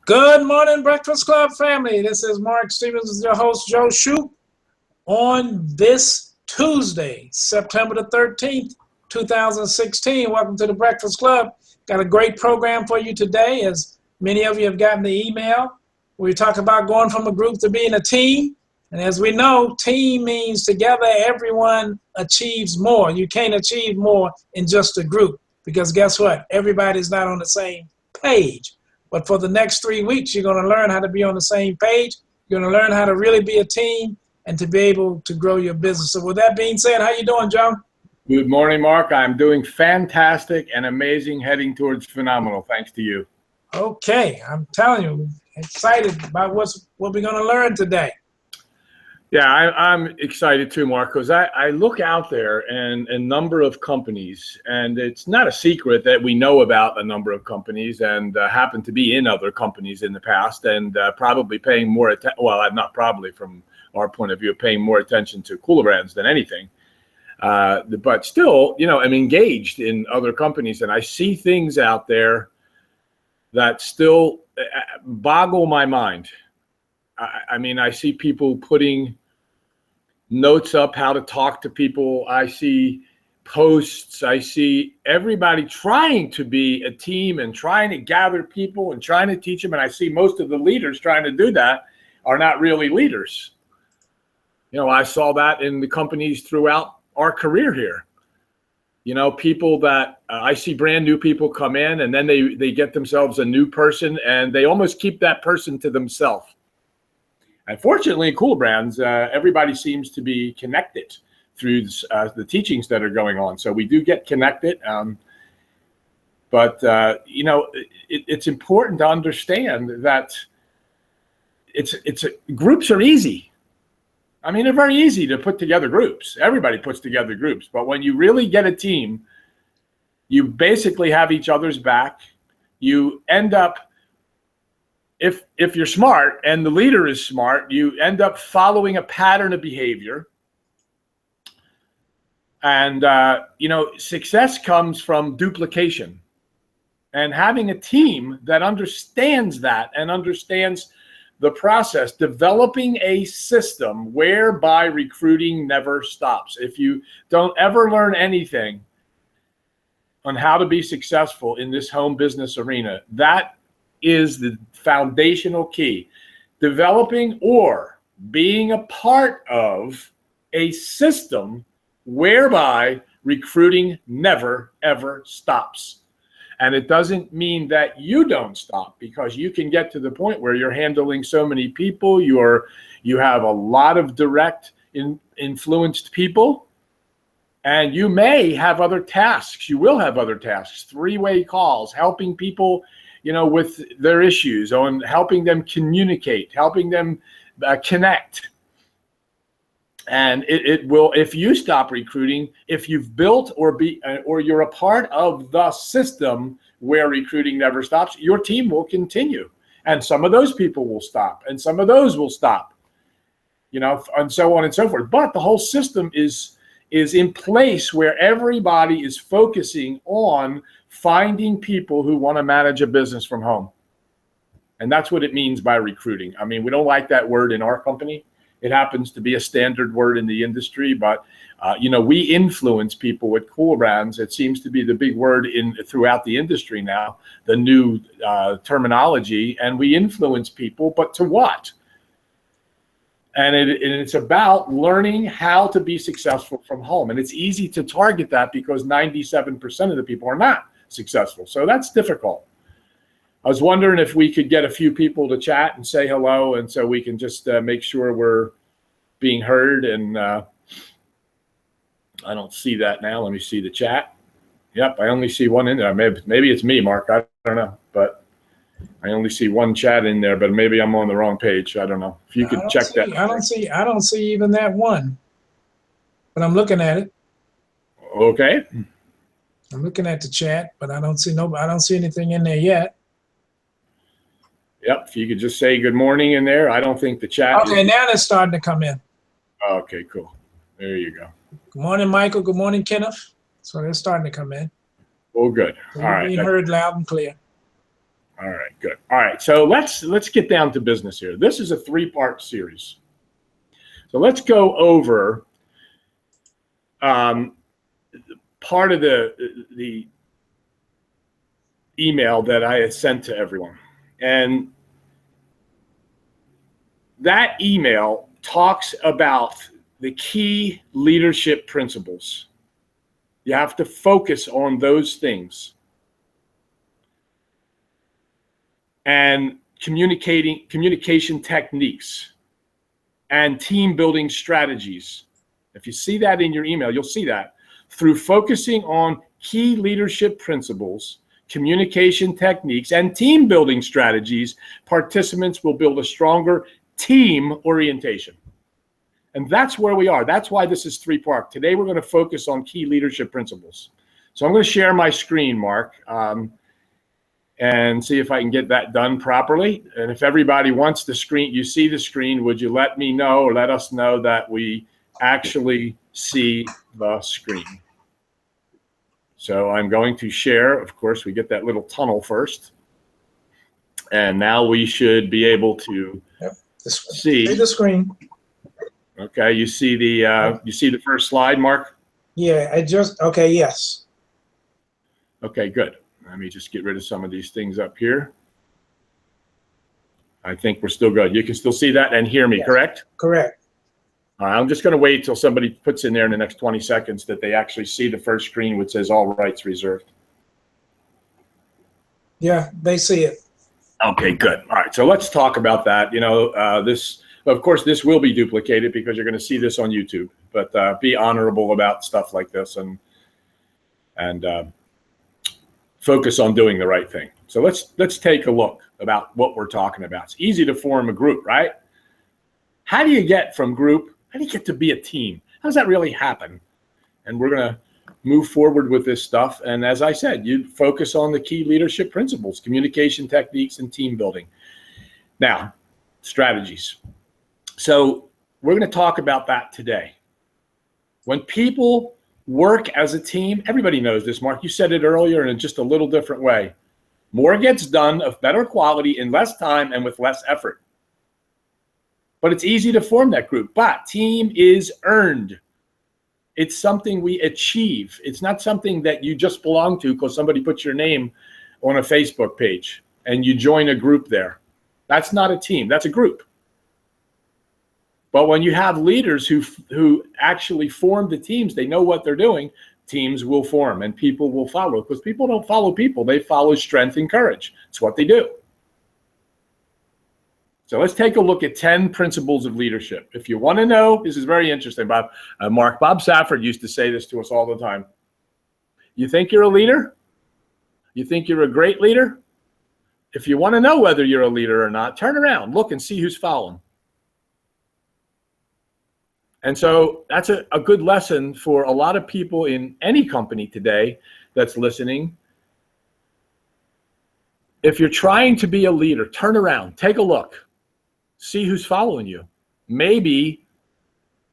Good morning, Breakfast Club family. This is Mark Stevens, your host, Joe Shoup, on this Tuesday, September the 13th, 2016. Welcome to the Breakfast Club. Got a great program for you today. As many of you have gotten the email, we talk about going from a group to being a team. And as we know, team means together everyone achieves more. You can't achieve more in just a group because guess what? Everybody's not on the same page. But for the next 3 weeks, you're going to learn how to be on the same page. You're going to learn how to really be a team and to be able to grow your business. So with that being said, how you doing, Joe? Good morning, Mark. I'm doing fantastic and amazing, heading towards phenomenal, thanks to you. Okay, I'm telling you, excited about what we're going to learn today. Yeah, I'm excited too, Mark, because I look out there and a number of companies, and it's not a secret that we know about a number of companies and happen to be in other companies in the past and probably paying more attention, well, not probably from our point of view, paying more attention to Cooler Brands than anything. But still, you know, I'm engaged in other companies and I see things out there that still boggle my mind. I mean, I see people putting notes up how to talk to people. I see posts. I see everybody trying to be a team and trying to gather people and trying to teach them. And I see most of the leaders trying to do that are not really leaders. You know, I saw that in the companies throughout our career here. You know, people that I see brand new people come in and then they get themselves a new person and they almost keep that person to themselves. And fortunately, in Cooler Brands, everybody seems to be connected through the teachings that are going on. So we do get connected. But you know, it's important to understand that groups are easy. I mean, they're very easy to put together groups. Everybody puts together groups. But when you really get a team, you basically have each other's back. You end up, if you're smart and the leader is smart, you end up following a pattern of behavior. And, you know, success comes from duplication. And having a team that understands that and understands the process, developing a system whereby recruiting never stops. If you don't ever learn anything on how to be successful in this home business arena, that is the foundational key. Developing or being a part of a system whereby recruiting never, ever stops. And it doesn't mean that you don't stop, because you can get to the point where you're handling so many people, you have a lot of direct influenced people, and you may have other tasks. You will have other tasks, three-way calls, helping people, you know, with their issues, on helping them communicate, helping them connect. And it will, if you stop recruiting, if you've built or you're a part of the system where recruiting never stops, your team will continue. And some of those people will stop and some of those will stop, you know, and so on and so forth. But the whole system is in place where everybody is focusing on finding people who want to manage a business from home. And that's what it means by recruiting. I mean, we don't like that word in our company. It happens to be a standard word in the industry, but you know, we influence people with Cooler Brands. It seems to be the big word throughout the industry now, the new terminology, and we influence people, but to what? And it's about learning how to be successful from home. And it's easy to target that because 97% of the people are not successful. So that's difficult. I was wondering if we could get a few people to chat and say hello, and so we can just make sure we're being heard. And I don't see that now. Let me see the chat. Yep, I only see one in there. Maybe it's me, Mark. I don't know, but I only see one chat in there. But maybe I'm on the wrong page. I don't know. If you could check that. I don't see even that one, but I'm looking at it. Okay. I'm looking at the chat, but I don't see anything in there yet. Yep, if you could just say good morning in there. I don't think the chat. Okay, now they're starting to come in. Okay, cool. There you go. Good morning, Michael. Good morning, Kenneth. So they're starting to come in. Oh, good. So all right. Being heard loud and clear. All right, good. All right, so let's get down to business here. This is a 3-part series. So let's go over part of the email that I had sent to everyone. And that email talks about the key leadership principles. You have to focus on those things. And communication techniques and team building strategies. If you see that in your email, you'll see that. Through focusing on key leadership principles, communication techniques, and team building strategies, participants will build a stronger team orientation. And that's where we are. That's why this is 3-part. Today, we're going to focus on key leadership principles. So I'm going to share my screen, Mark, and see if I can get that done properly. And if everybody wants the screen, you see the screen, would you let me know or let us know that we actually see the screen? So I'm going to share. Of course, we get that little tunnel first. And now we should be able to see the screen. Okay, you see the first slide, Mark? Yeah, okay, yes. Okay, good. Let me just get rid of some of these things up here. I think we're still good. You can still see that and hear me, yes. Correct? Correct. All right, I'm just going to wait till somebody puts in there in the next 20 seconds that they actually see the first screen which says all rights reserved. Yeah, they see it. Okay, good. All right, so let's talk about that. You know, of course, this will be duplicated because you're going to see this on YouTube, but be honorable about stuff like this and focus on doing the right thing. So let's take a look about what we're talking about. It's easy to form a group, right? How do you get from group? How do you get to be a team? How does that really happen? And we're going to move forward with this stuff. And as I said, you focus on the key leadership principles, communication techniques, and team building. Now, strategies. So we're going to talk about that today. When people work as a team, everybody knows this, Mark. You said it earlier in just a little different way. More gets done of better quality in less time and with less effort. But it's easy to form that group. But team is earned. It's something we achieve. It's not something that you just belong to because somebody puts your name on a Facebook page and you join a group there. That's not a team. That's a group. But when you have leaders who actually form the teams, they know what they're doing, teams will form and people will follow because people don't follow people. They follow strength and courage. It's what they do. So let's take a look at 10 principles of leadership. If you want to know, this is very interesting, Bob. Mark, Bob Safford used to say this to us all the time. You think you're a leader? You think you're a great leader? If you want to know whether you're a leader or not, turn around, look and see who's following. And so that's a good lesson for a lot of people in any company today that's listening. If you're trying to be a leader, turn around, take a look, see who's following you. Maybe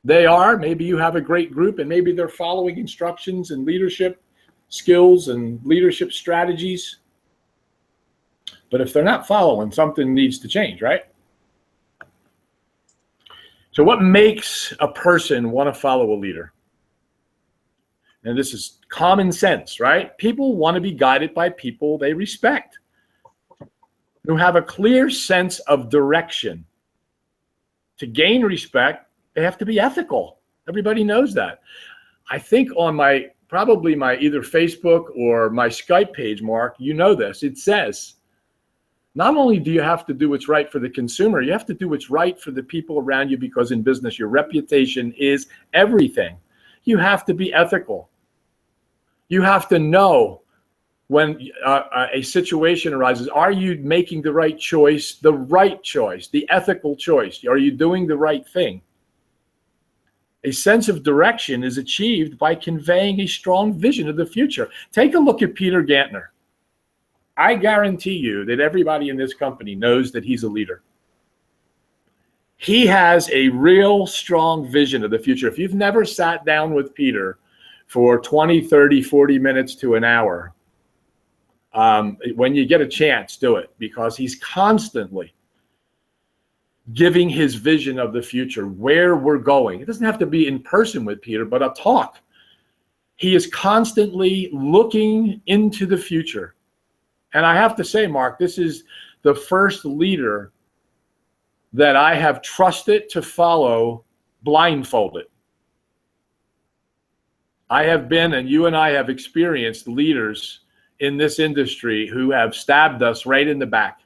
they are, maybe you have a great group and maybe they're following instructions and leadership skills and leadership strategies. But if they're not following, something needs to change, right? So what makes a person want to follow a leader? And this is common sense, right? People want to be guided by people they respect, who have a clear sense of direction. To gain respect, they have to be ethical. Everybody knows that. I think on probably my either Facebook or my Skype page, Mark, you know this. It says, not only do you have to do what's right for the consumer, you have to do what's right for the people around you because in business, your reputation is everything. You have to be ethical. You have to know when a situation arises, are you making the right choice, the ethical choice? Are you doing the right thing? A sense of direction is achieved by conveying a strong vision of the future. Take a look at Peter Gantner. I guarantee you that everybody in this company knows that he's a leader. He has a real strong vision of the future. If you've never sat down with Peter for 20, 30, 40 minutes to an hour, When you get a chance, do it, because he's constantly giving his vision of the future, where we're going. It doesn't have to be in person with Peter, but a talk. He is constantly looking into the future. And I have to say, Mark, this is the first leader that I have trusted to follow blindfolded. I have been, and you and I have experienced leaders in this industry who have stabbed us right in the back.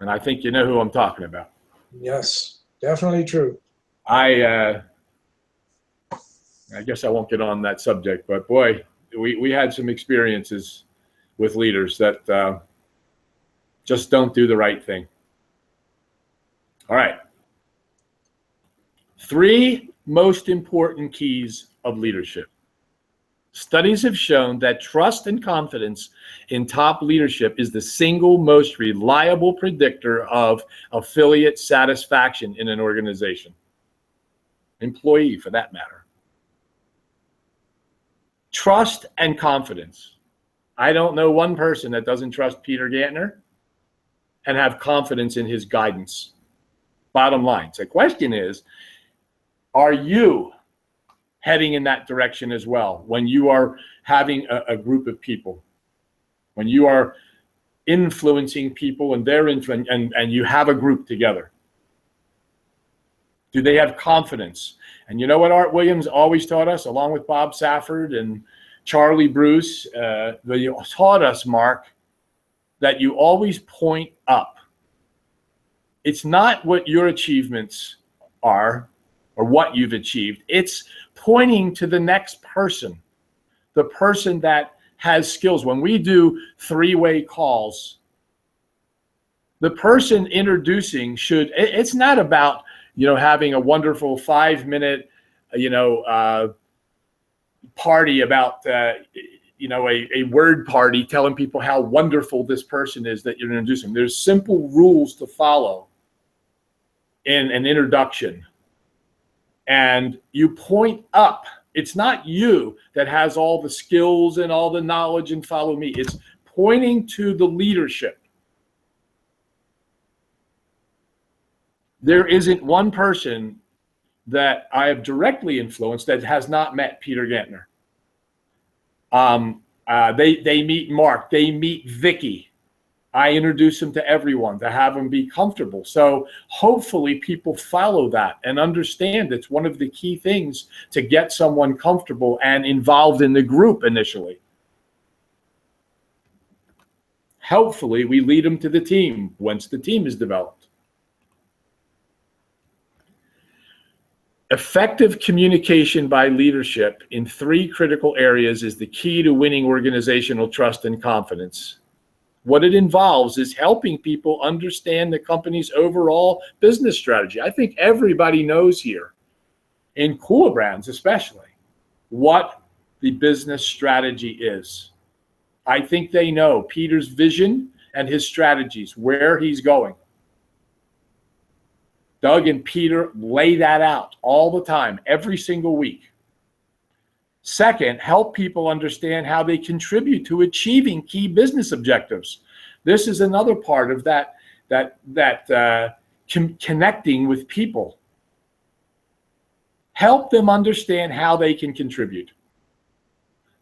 And I think you know who I'm talking about. Yes, definitely true. I guess I won't get on that subject, but boy, we had some experiences with leaders that just don't do the right thing. All right. 3 most important keys of leadership. Studies have shown that trust and confidence in top leadership is the single most reliable predictor of affiliate satisfaction in an organization. Employee, for that matter. Trust and confidence. I don't know one person that doesn't trust Peter Gantner and have confidence in his guidance. Bottom line. So the question is, are you heading in that direction as well when you are having a group of people, when you are influencing people and they're and you have a group together? Do they have confidence? And you know what Art Williams always taught us, along with Bob Safford and Charlie Bruce? They taught us, Mark, that you always point up. It's not what your achievements are or what you've achieved. It's pointing to the next person, the person that has skills. When we do 3-way calls, the person introducing should, it's not about, having a wonderful 5-minute, party about, a word party telling people how wonderful this person is that you're introducing. There's simple rules to follow in an introduction. And you point up. It's not you that has all the skills and all the knowledge and follow me. It's pointing to the leadership. There isn't one person that I have directly influenced that has not met Peter Gantner. They meet Mark. They meet Vicky. I introduce them to everyone to have them be comfortable. So hopefully people follow that and understand it's one of the key things to get someone comfortable and involved in the group initially. Hopefully we lead them to the team once the team is developed. Effective communication by leadership in 3 critical areas is the key to winning organizational trust and confidence. What it involves is helping people understand the company's overall business strategy. I think everybody knows here, in Kula Brands especially, what the business strategy is. I think they know Peter's vision and his strategies, where he's going. Doug and Peter lay that out all the time, every single week. Second, help people understand how they contribute to achieving key business objectives. This is another part of connecting with people. Help them understand how they can contribute.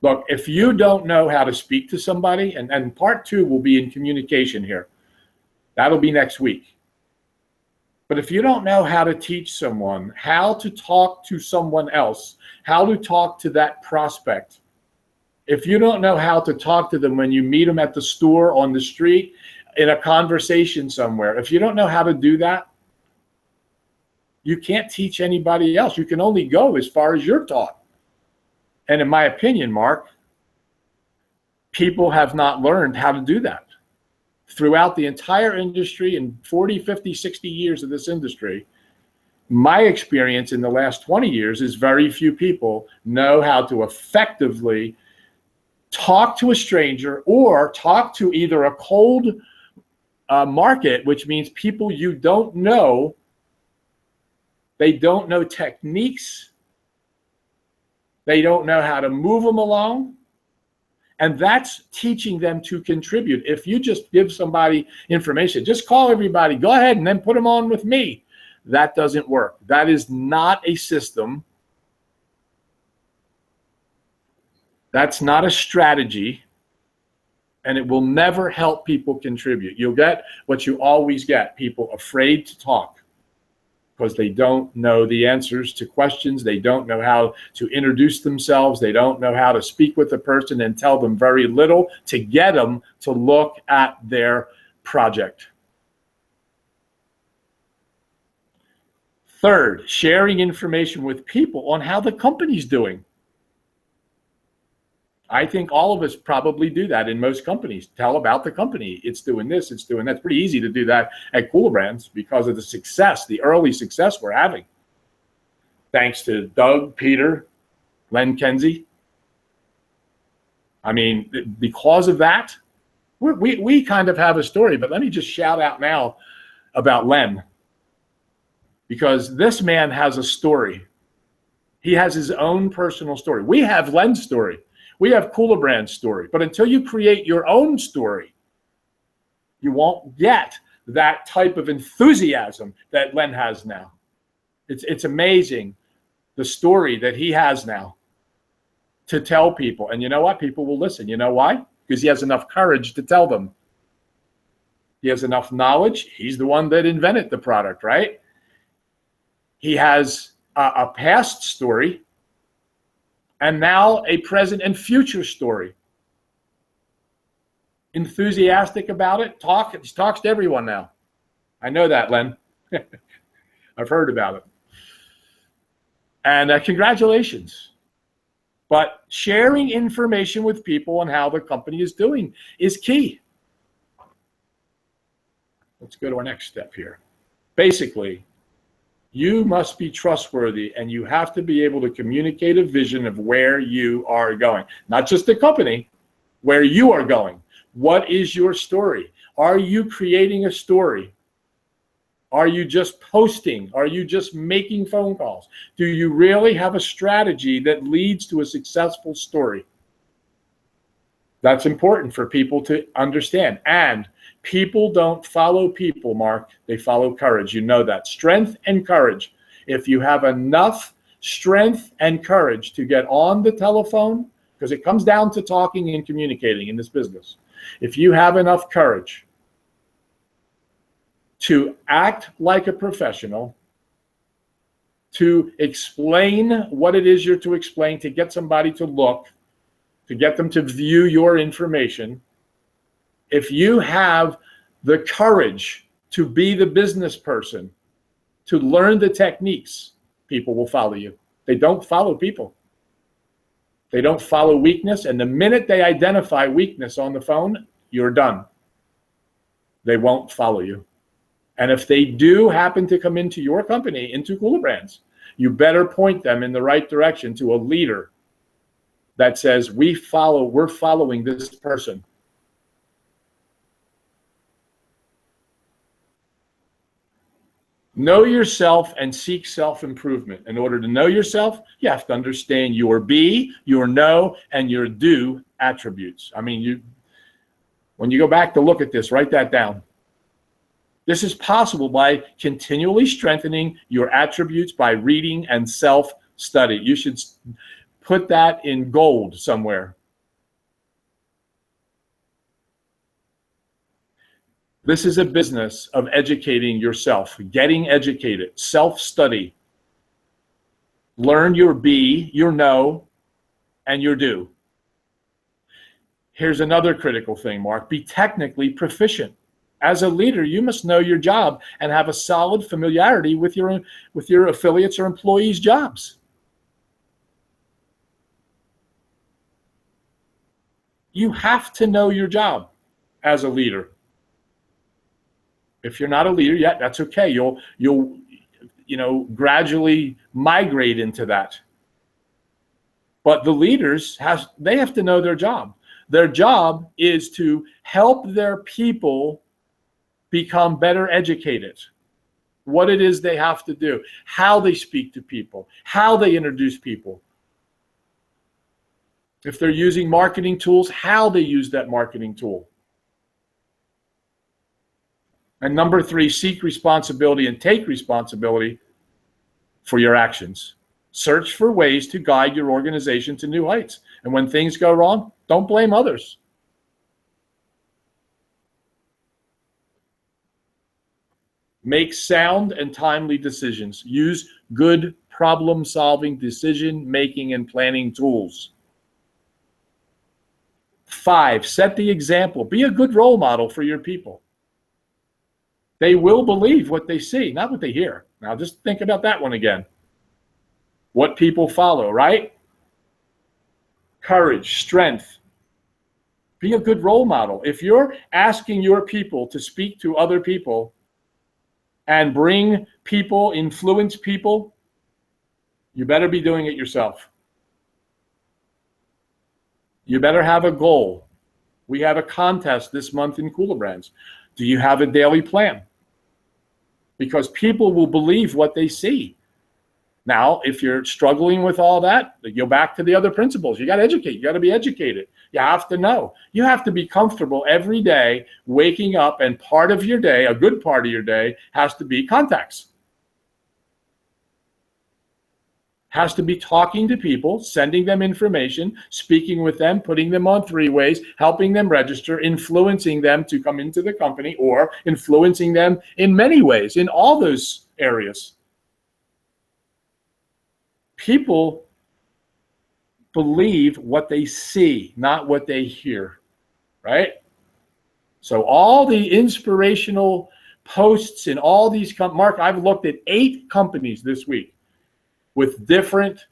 Look, if you don't know how to speak to somebody, and part 2 will be in communication here. That'll be next week. But if you don't know how to teach someone how to talk to someone else, how to talk to that prospect, if you don't know how to talk to them when you meet them at the store, on the street, in a conversation somewhere, if you don't know how to do that, you can't teach anybody else. You can only go as far as you're taught. And in my opinion, Mark, people have not learned how to do that. Throughout the entire industry, in 40, 50, 60 years of this industry, my experience in the last 20 years is very few people know how to effectively talk to a stranger or talk to either a cold market, which means people you don't know. They don't know techniques. They don't know how to move them along. And that's teaching them to contribute. If you just give somebody information, just call everybody, go ahead and then put them on with me. That doesn't work. That is not a system. That's not a strategy. And it will never help people contribute. You'll get what you always get, people afraid to talk because they don't know the answers to questions. They don't know how to introduce themselves. They don't know how to speak with a person and tell them very little to get them to look at their project. Third, sharing information with people on how the company's doing. I think all of us probably do that in most companies. Tell about the company. It's doing this, it's doing that. It's pretty easy to do that at Cooler Brands because of the success, the early success we're having. Thanks to Doug, Peter, Len Kenzie. I mean, because of that, we kind of have a story. But let me just shout out now about Len. Because this man has a story. He has his own personal story. We have Len's story. We have Cooler Brand's story. But until you create your own story, you won't get that type of enthusiasm that Len has now. It's amazing the story that he has now to tell people. And you know what? People will listen. You know why? Because he has enough courage to tell them. He has enough knowledge. He's the one that invented the product, right? He has a past story. And now a present and future story. Enthusiastic about it. He talks to everyone now. I know that, Len. I've heard about it. And congratulations. But sharing information with people on how the company is doing is key. Let's go to our next step here. Basically, you must be trustworthy, and you have to be able to communicate a vision of where you are going. Not just the company, where you are going. What is your story? Are you creating a story? Are you just posting? Are you just making phone calls? Do you really have a strategy that leads to a successful story? That's important for people to understand. And people don't follow people, Mark. They follow courage. You know that. Strength and courage. If you have enough strength and courage to get on the telephone, because it comes down to talking and communicating in this business. If you have enough courage to act like a professional, to explain what it is you're to explain, to get somebody to look, to get them to view your information, if you have the courage to be the business person, to learn the techniques, people will follow you. They don't follow people. They don't follow weakness. And the minute they identify weakness on the phone, you're done. They won't follow you. And if they do happen to come into your company, into Cooler Brands, you better point them in the right direction to a leader that says, we're following this person. Know yourself and seek self-improvement. In order to know yourself, you have to understand your be, your know, and your do attributes. I mean, when you go back to look at this, write that down. This is possible by continually strengthening your attributes by reading and self-study. You should put that in gold somewhere. This is a business of educating yourself, getting educated, self-study. Learn your be, your know, and your do. Here's another critical thing, Mark. Be technically proficient. As a leader, you must know your job and have a solid familiarity with your affiliates or employees' jobs. You have to know your job as a leader. If you're not a leader yet, that's okay. You'll gradually migrate into that. But the leaders have to know their job. Their job is to help their people become better educated. What it is they have to do, how they speak to people, how they introduce people. If they're using marketing tools, how they use that marketing tool. And number 3, seek responsibility and take responsibility for your actions. Search for ways to guide your organization to new heights. And when things go wrong, don't blame others. Make sound and timely decisions. Use good problem-solving, decision-making, and planning tools. 5, set the example. Be a good role model for your people. They will believe what they see, not what they hear. Now, just think about that one again. What people follow, right? Courage, strength. Be a good role model. If you're asking your people to speak to other people and bring people, influence people, you better be doing it yourself. You better have a goal. We have a contest this month in Cooler Brands. Do you have a daily plan? Because people will believe what they see. Now, if you're struggling with all that, go back to the other principles. You got to educate. You got to be educated. You have to know. You have to be comfortable every day waking up, and part of your day, a good part of your day, has to be contacts. Has to be talking to people, sending them information, speaking with them, putting them on 3-ways, helping them register, influencing them to come into the company, or influencing them in many ways, in all those areas. People believe what they see, not what they hear, right? So all the inspirational posts in all these, Mark, I've looked at 8 companies this week with different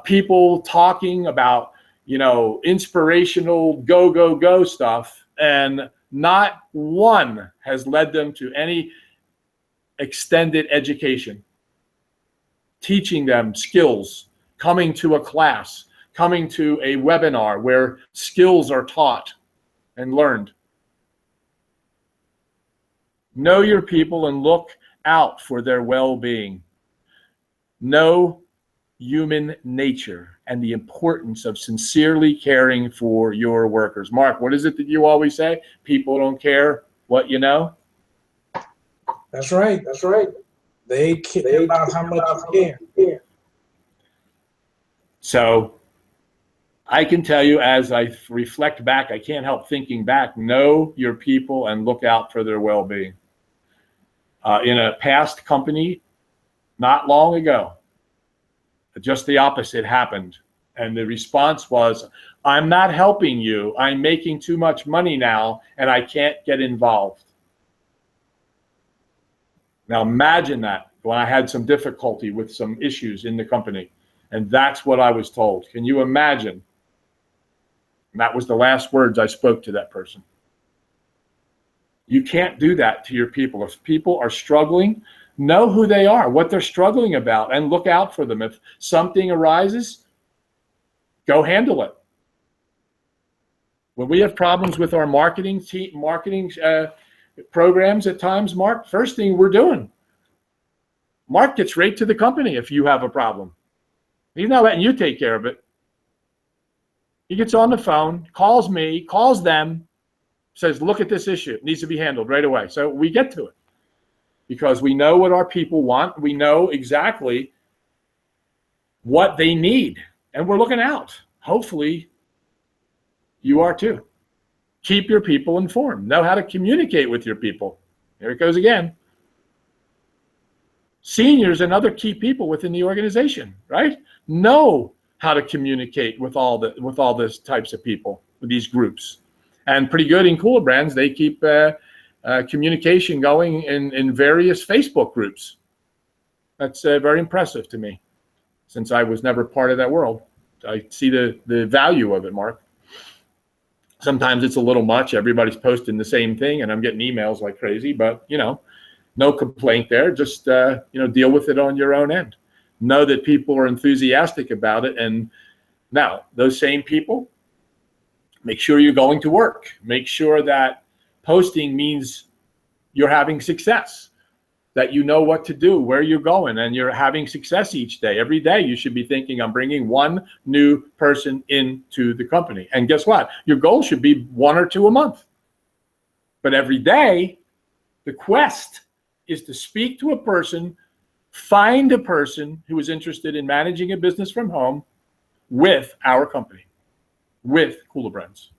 people talking about, inspirational go, go, go stuff, and not one has led them to any extended education, teaching them skills, coming to a class, coming to a webinar where skills are taught and learned. Know your people and look out for their well-being. Know human nature and the importance of sincerely caring for your workers. Mark, what is it that you always say? People don't care what you know? That's right. That's right. They care about how much you care. So I can tell you, as I reflect back, I can't help thinking back, know your people and look out for their well-being. In a past company, not long ago, just the opposite happened. And the response was, I'm not helping you. I'm making too much money now, and I can't get involved. Now imagine that when I had some difficulty with some issues in the company, and that's what I was told. Can you imagine? And that was the last words I spoke to that person. You can't do that to your people. If people are struggling, know who they are, what they're struggling about, and look out for them. If something arises, go handle it. When we have problems with our marketing programs at times, Mark, first thing we're doing, Mark gets right to the company if you have a problem. He's not letting you take care of it. He gets on the phone, calls me, calls them, says, look at this issue. It needs to be handled right away. So we get to it because we know what our people want. We know exactly what they need, and we're looking out. Hopefully you are too. Keep your people informed. Know how to communicate with your people. There it goes again. Seniors and other key people within the organization, right? Know how to communicate with all these types of people, with these groups. And pretty good in Cooler Brands, they keep communication going in various Facebook groups. That's very impressive to me, since I was never part of that world. I see the value of it, Mark. Sometimes it's a little much. Everybody's posting the same thing, and I'm getting emails like crazy, but, no complaint there. Just, deal with it on your own end. Know that people are enthusiastic about it. And now, those same people, make sure you're going to work. Make sure that posting means you're having success. that you know what to do, where you're going, and you're having success each day. Every day you should be thinking, I'm bringing one new person into the company. And guess what? Your goal should be 1 or 2 a month. But every day, the quest is to speak to a person, find a person who is interested in managing a business from home with our company, with Kula Brands.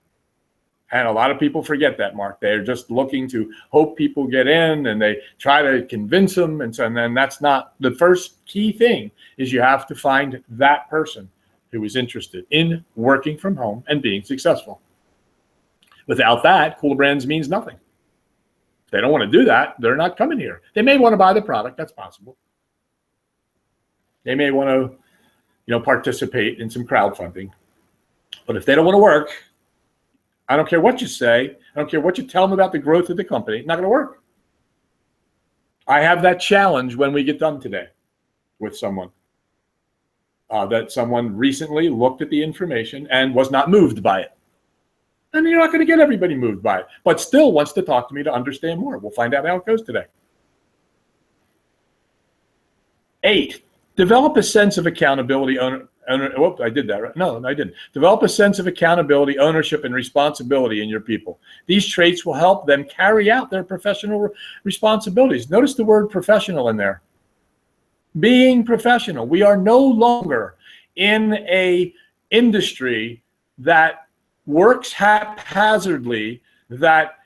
And a lot of people forget that, Mark. They're just looking to hope people get in, and they try to convince them. And then that's not the first key thing. Is you have to find that person who is interested in working from home and being successful. Without that, Kula Brands means nothing. If they don't want to do that, they're not coming here. They may want to buy the product. That's possible. They may want to, participate in some crowdfunding. But if they don't want to work, I don't care what you say. I don't care what you tell them about the growth of the company. It's not going to work. I have that challenge when we get done today with someone. That someone recently looked at the information and was not moved by it. And you're not going to get everybody moved by it, but still wants to talk to me to understand more. We'll find out how it goes today. 8, develop a sense of accountability. I did that, right? No, I didn't. Develop a sense of accountability, ownership, and responsibility in your people. These traits will help them carry out their professional responsibilities. Notice the word professional in there. Being professional. We are no longer in a industry that works haphazardly, that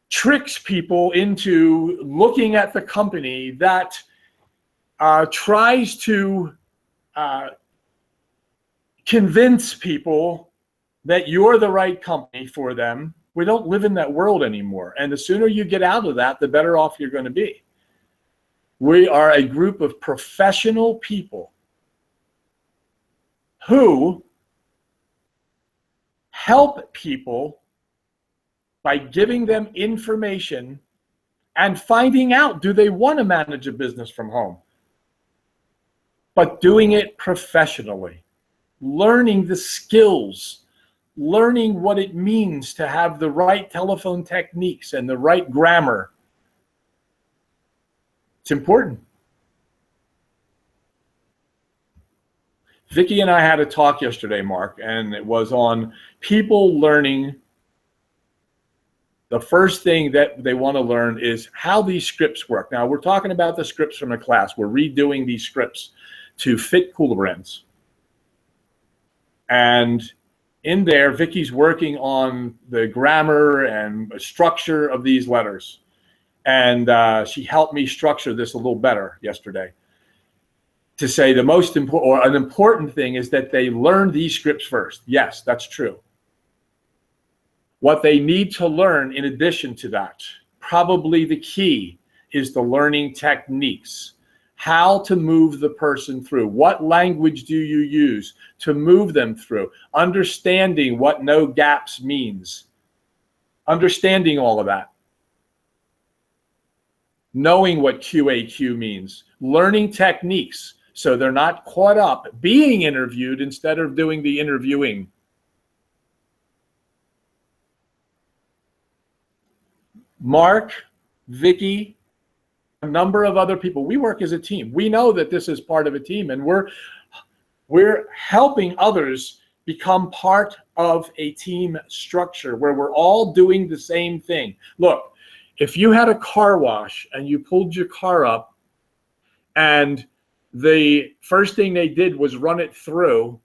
tricks people into looking at the company, that tries to convince people that you're the right company for them. We don't live in that world anymore. And the sooner you get out of that, the better off you're going to be. We are a group of professional people who help people by giving them information and finding out, do they want to manage a business from home? But doing it professionally, learning the skills, learning what it means to have the right telephone techniques and the right grammar. It's important. Vicki and I had a talk yesterday, Mark, and it was on people learning. The first thing that they want to learn is how these scripts work. Now, we're talking about the scripts from the class. We're redoing these scripts to fit Kula Brands. And in there, Vicki's working on the grammar and structure of these letters. And she helped me structure this a little better yesterday. To say the most important, or an important thing, is that they learn these scripts first. Yes, that's true. What they need to learn in addition to that, probably the key, is the learning techniques. How to move the person through. What language do you use to move them through? Understanding what no gaps means. Understanding all of that. Knowing what QAQ means. Learning techniques so they're not caught up being interviewed instead of doing the interviewing. Mark, Vicki, a number of other people. We work as a team. We know that this is part of a team, and we're helping others become part of a team structure where we're all doing the same thing. Look, if you had a car wash and you pulled your car up and the first thing they did was run it through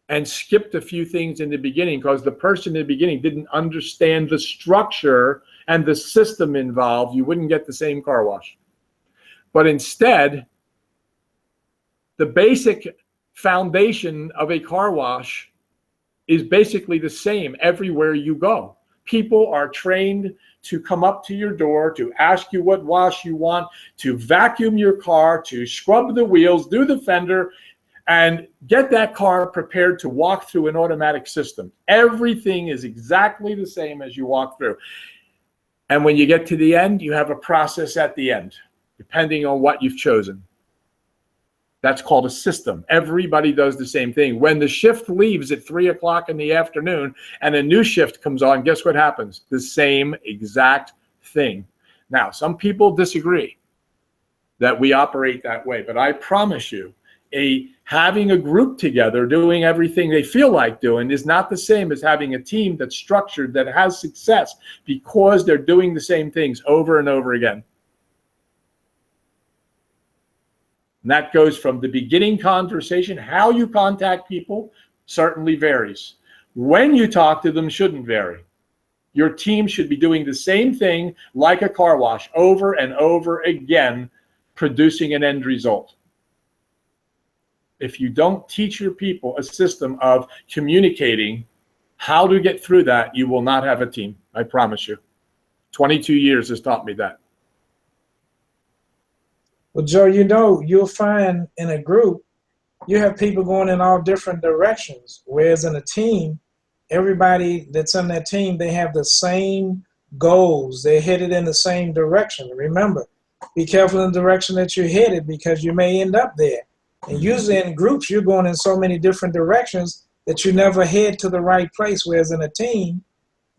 and skipped a few things in the beginning because the person in the beginning didn't understand the structure and the system involved, you wouldn't get the same car wash. But instead, the basic foundation of a car wash is basically the same everywhere you go. People are trained to come up to your door, to ask you what wash you want, to vacuum your car, to scrub the wheels, do the fender, and get that car prepared to walk through an automatic system. Everything is exactly the same as you walk through. And when you get to the end, you have a process at the end, depending on what you've chosen. That's called a system. Everybody does the same thing. When the shift leaves at 3 o'clock in the afternoon and a new shift comes on, guess what happens? The same exact thing. Now, some people disagree. that we operate that way. But I promise you, having a group together doing everything they feel like doing is not the same as having a team that's structured, that has success because they're doing the same things over and over again. And that goes from the beginning conversation. How you contact people certainly varies. When you talk to them shouldn't vary. Your team should be doing the same thing like a car wash over and over again, producing an end result. If you don't teach your people a system of communicating how to get through that, you will not have a team. I promise you. 22 years has taught me that. Well, Joe, you'll find in a group, you have people going in all different directions, whereas in a team, everybody that's in that team, they have the same goals. They're headed in the same direction. Remember, be careful in the direction that you're headed because you may end up there. And usually in groups, you're going in so many different directions that you never head to the right place, whereas in a team,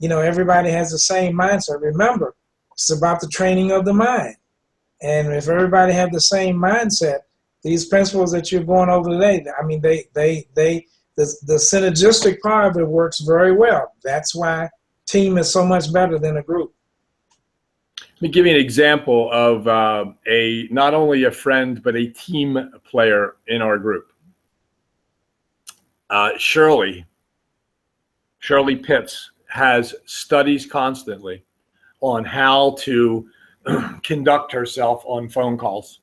everybody has the same mindset. Remember, it's about the training of the mind. And if everybody have the same mindset, these principles that you're going over today, I mean, the synergistic part of it works very well. That's why team is so much better than a group. Let me give you an example of not only a friend, but a team player in our group. Shirley Pitts has studies constantly on how to conduct herself on phone calls.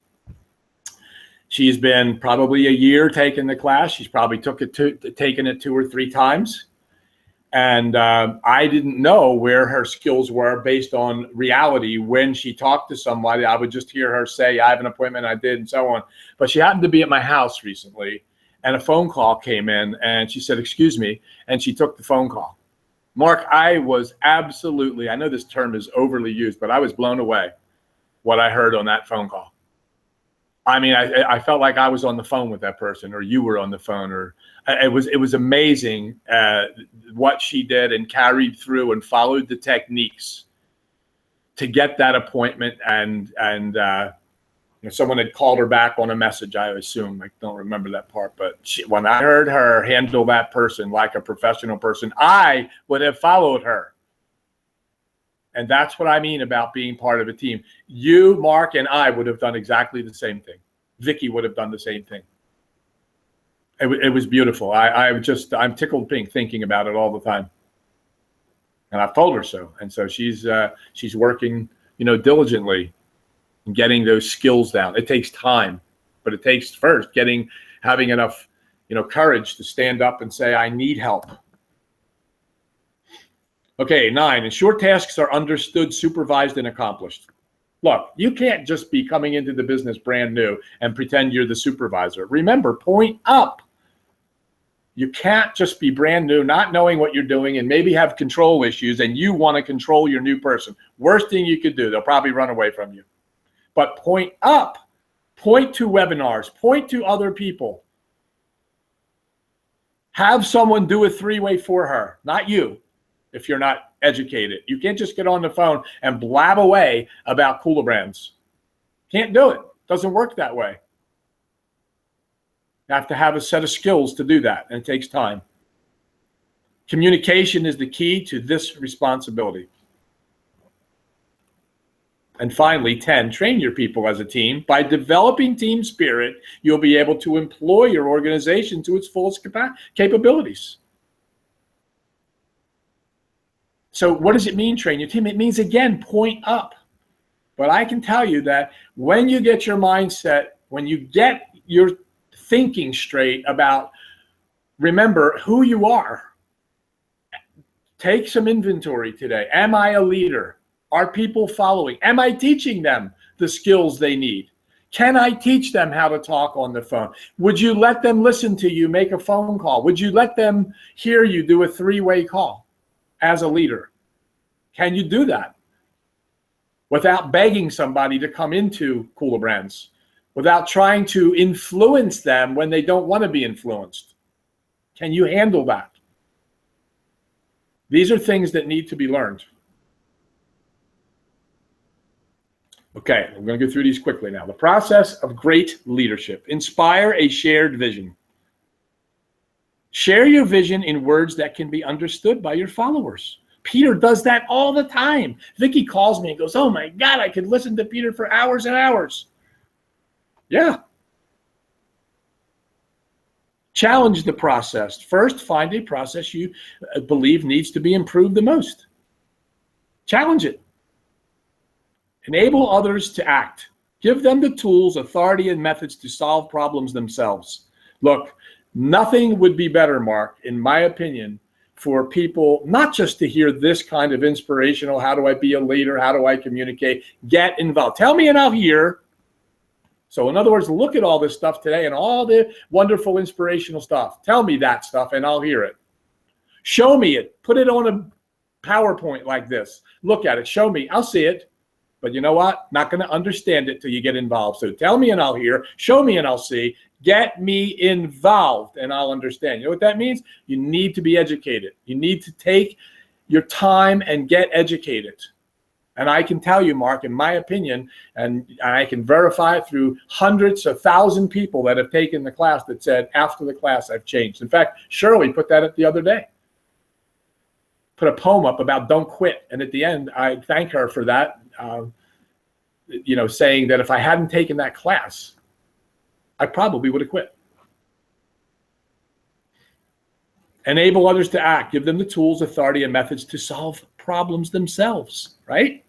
She's been probably a year taking the class. She's probably taken it 2 or 3 times. And I didn't know where her skills were based on reality. When she talked to somebody, I would just hear her say, I have an appointment, I did, and so on. But she happened to be at my house recently, and a phone call came in, and she said, excuse me, and she took the phone call. Mark, I was absolutely, I know this term is overly used, but I was blown away what I heard on that phone call. I mean, I felt like I was on the phone with that person, or you were on the phone, or it was amazing what she did and carried through and followed the techniques to get that appointment. And someone had called her back on a message, I assume. I don't remember that part, but when I heard her handle that person like a professional person, I would have followed her. And that's what I mean about being part of a team. You, Mark, and I would have done exactly the same thing. Vicky would have done the same thing. It was beautiful. I'm tickled pink thinking about it all the time. And I've told her so. And so she's working, diligently and getting those skills down. It takes time, but it takes first having enough, courage to stand up and say, I need help. Okay, 9, and short tasks are understood, supervised, and accomplished. Look, you can't just be coming into the business brand new and pretend you're the supervisor. Remember, point up. You can't just be brand new, not knowing what you're doing, and maybe have control issues, and you want to control your new person. Worst thing you could do, they'll probably run away from you. But point up. Point to webinars. Point to other people. Have someone do a 3-way for her, not you. If you're not educated, you can't just get on the phone and blab away about Kula Brands. Can't do it. Doesn't work that way. You have to have a set of skills to do that, and it takes time. Communication is the key to this responsibility. And finally, 10, train your people as a team. By developing team spirit, you'll be able to employ your organization to its fullest capabilities. So what does it mean, train your team? It means, again, point up. But I can tell you that when you get your mindset, when you get your thinking straight about, remember who you are. Take some inventory today. Am I a leader? Are people following? Am I teaching them the skills they need? Can I teach them how to talk on the phone? Would you let them listen to you make a phone call? Would you let them hear you do a 3-way call? As a leader, can you do that without begging somebody to come into Kula Brands, without trying to influence them when they don't want to be influenced? Can you handle that? These are things that need to be learned. Okay, we're going to go through these quickly now. The process of great leadership. Inspire a shared vision. Share your vision in words that can be understood by your followers. Peter does that all the time. Vicky calls me and goes, oh my God, I could listen to Peter for hours and hours. Yeah. Challenge the process. First, find a process you believe needs to be improved the most. Challenge it. Enable others to act. Give them the tools, authority, and methods to solve problems themselves. Look, nothing would be better, Mark, in my opinion, for people not just to hear this kind of inspirational, how do I be a leader, how do I communicate, get involved. Tell me and I'll hear. So in other words, look at all this stuff today and all the wonderful inspirational stuff. Tell me that stuff and I'll hear it. Show me it. Put it on a PowerPoint like this. Look at it. Show me. I'll see it. But you know what? Not going to understand it till you get involved. So tell me and I'll hear. Show me and I'll see. Get me involved and I'll understand. You know what that means? You need to be educated. You need to take your time and get educated. And I can tell you, Mark, in my opinion, and I can verify it through hundreds of thousand people that have taken the class that said, after the class, I've changed. In fact, Shirley put that up the other day. Put a poem up about don't quit. And at the end, I thank her for that, saying that if I hadn't taken that class, I probably would have quit. Enable others to act. Give them the tools, authority, and methods to solve problems themselves, right?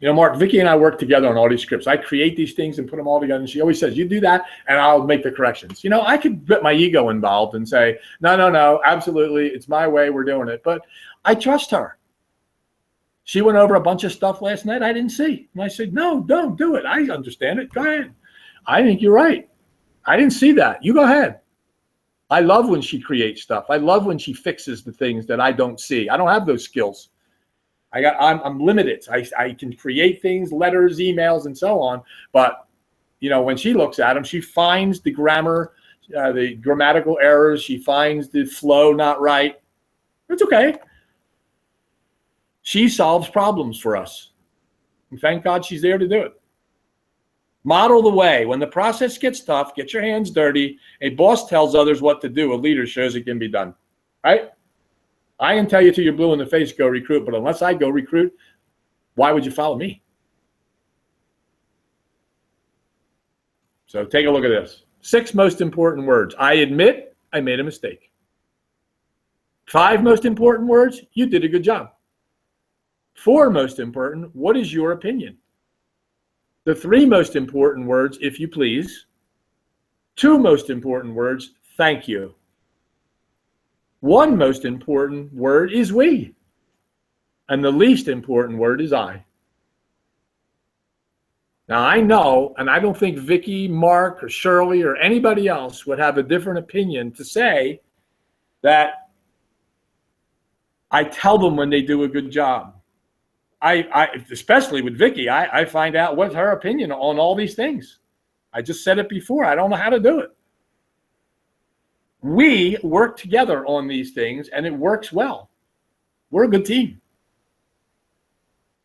Mark, Vicky and I work together on all these scripts. I create these things and put them all together. And she always says, you do that and I'll make the corrections. I could get my ego involved and say, no, absolutely. It's my way. We're doing it. But I trust her. She went over a bunch of stuff last night I didn't see. And I said, no, don't do it. I understand it. Go ahead. I think you're right. I didn't see that. You go ahead. I love when she creates stuff. I love when she fixes the things that I don't see. I don't have those skills. I'm limited. I can create things, letters, emails, and so on. But, when she looks at them, she finds the grammar, the grammatical errors. She finds the flow not right. It's okay. She solves problems for us. And thank God she's there to do it. Model the way. When the process gets tough, get your hands dirty. A boss tells others what to do. A leader shows it can be done. Right? I can tell you till you're blue in the face, go recruit. But unless I go recruit, why would you follow me? So take a look at this. 6 most important words. I admit I made a mistake. 5 most important words. You did a good job. 4 most important. What is your opinion? The 3 most important words, if you please. 2 most important words, thank you. 1 most important word is we. And the least important word is I. Now I know, and I don't think Vicky, Mark, or Shirley, or anybody else would have a different opinion to say that I tell them when they do a good job. I especially with Vicky, I find out what's her opinion on all these things. I just said it before. I don't know how to do it. We work together on these things, and it works well. We're a good team.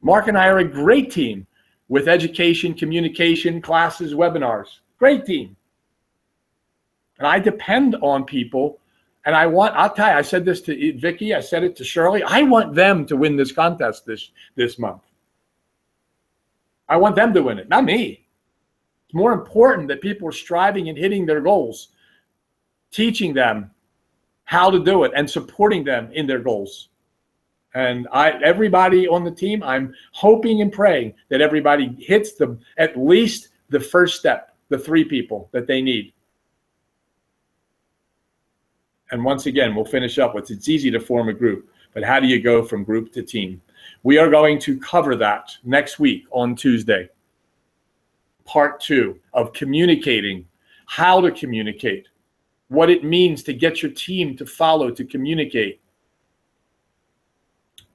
Mark and I are a great team with education, communication, classes, webinars. Great team. And I depend on people. And I'll tell you, I said this to Vicky, I said it to Shirley. I want them to win this contest this month. I want them to win it, not me. It's more important that people are striving and hitting their goals, teaching them how to do it and supporting them in their goals. And everybody on the team, I'm hoping and praying that everybody hits at least the first step, the 3 people that they need. And once again, we'll finish up with it's easy to form a group, but how do you go from group to team? We are going to cover that next week on Tuesday. Part 2 of communicating, how to communicate, what it means to get your team to follow, to communicate.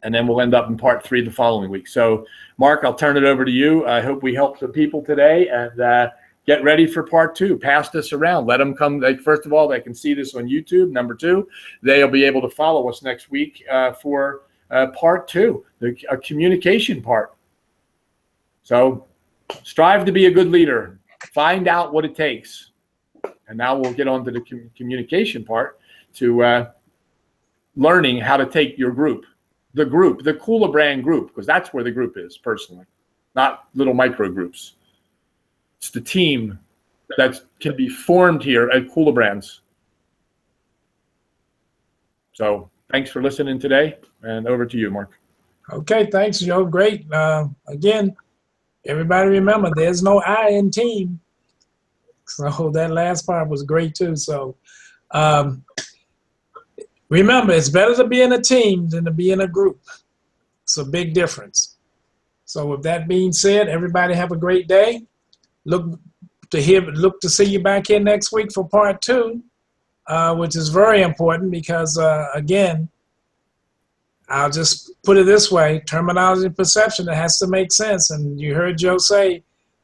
And then we'll end up in part 3 the following week. So, Mark, I'll turn it over to you. I hope we helped some people today, and get ready for part 2. Pass this around. Let them come. First of all, they can see this on YouTube. Number 2, they'll be able to follow us next week for part 2, the communication part. So strive to be a good leader. Find out what it takes. And now we'll get on to the communication part, to learning how to take your group, the Kula Brand group, because that's where the group is personally, not little micro groups. It's the team that can be formed here at Kula Brands. So thanks for listening today, and over to you, Mark. Okay, thanks, Joe. Great. Again, everybody remember, there's no I in team. So that last part was great too. So remember, it's better to be in a team than to be in a group. It's a big difference. So with that being said, everybody have a great day. Look to see you back here next week for part 2, which is very important because, again, I'll just put it this way, terminology and perception, it has to make sense. And you heard Joe say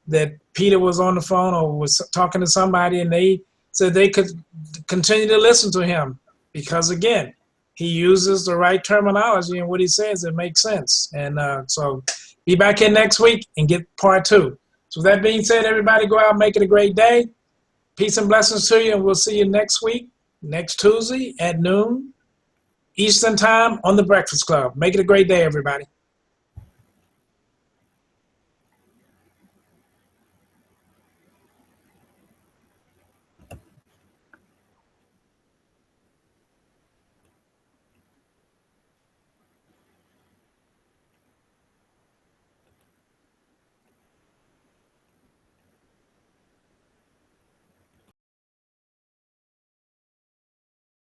that Peter was on the phone or was talking to somebody and they said they could continue to listen to him because, again, he uses the right terminology and what he says, it makes sense. And so be back here next week and get part 2. So with that being said, everybody go out and make it a great day. Peace and blessings to you, and we'll see you next week, next Tuesday at noon Eastern Time on The Breakfast Club. Make it a great day, everybody.